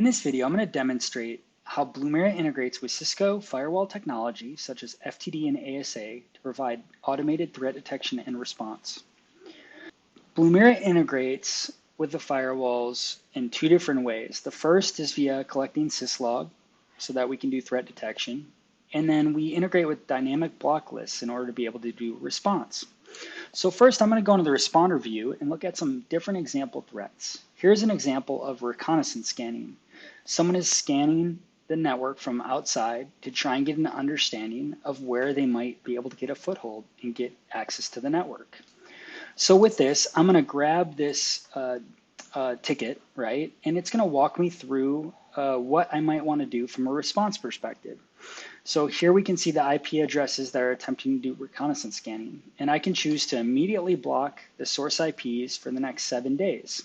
In this video, I'm going to demonstrate how Blumira integrates with Cisco firewall technology, such as FTD and ASA, to provide automated threat detection and response. Blumira integrates with the firewalls in two different ways. The first is via collecting syslog so that we can do threat detection. And then we integrate with dynamic block lists in order to be able to do response. So first, I'm going to go into the responder view and look at some different example threats. Here's an example of reconnaissance scanning. Someone is scanning the network from outside to try and get an understanding of where they might be able to get a foothold and get access to the network. So with this, I'm going to grab this ticket, right? And it's going to walk me through what I might want to do from a response perspective. So here we can see the IP addresses that are attempting to do reconnaissance scanning. And I can choose to immediately block the source IPs for the next 7 days.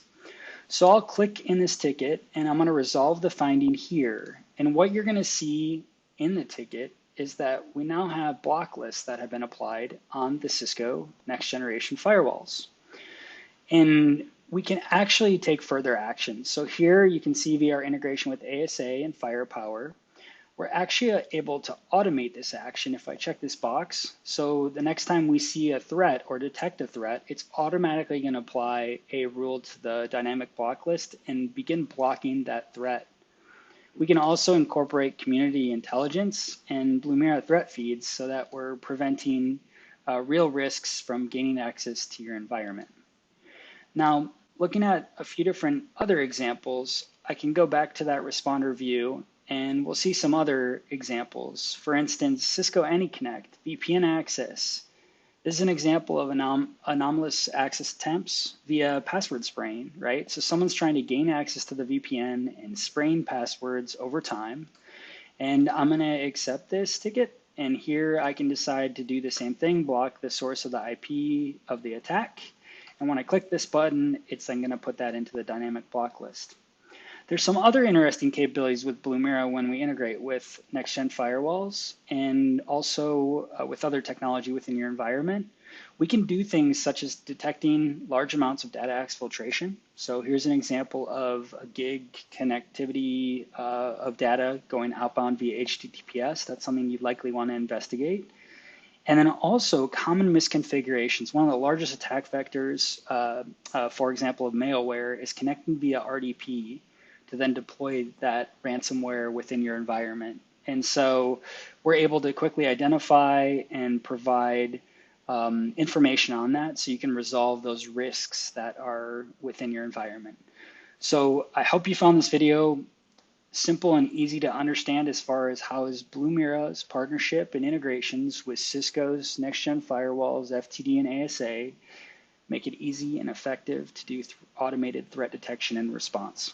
So I'll click in this ticket and I'm going to resolve the finding here. And what you're going to see in the ticket is that we now have block lists that have been applied on the Cisco Next-Generation Firewalls. And we can actually take further action. So here you can see via our integration with ASA and Firepower, we're actually able to automate this action if I check this box. So the next time we see a threat or detect a threat, it's automatically going to apply a rule to the dynamic block list and begin blocking that threat. We can also incorporate community intelligence and Blumira threat feeds so that we're preventing real risks from gaining access to your environment. Now, looking at a few different other examples, I can go back to that responder view and we'll see some other examples. For instance, Cisco AnyConnect VPN access. This is an example of anomalous access attempts via password spraying, right? So someone's trying to gain access to the VPN and spraying passwords over time. And I'm going to accept this ticket. And here I can decide to do the same thing, block the source of the IP of the attack. And when I click this button, it's then going to put that into the dynamic block list. There's some other interesting capabilities with Blumira when we integrate with next-gen firewalls and also with other technology within your environment. We can do things such as detecting large amounts of data exfiltration. So here's an example of a gig connectivity of data going outbound via HTTPS. That's something you'd likely want to investigate. And then also common misconfigurations. One of the largest attack vectors, for example, of malware is connecting via RDP to then deploy that ransomware within your environment. And so we're able to quickly identify and provide information on that so you can resolve those risks that are within your environment. So I hope you found this video simple and easy to understand as far as how is Blumira's partnership and integrations with Cisco's next-gen firewalls, FTD and ASA, make it easy and effective to do automated threat detection and response.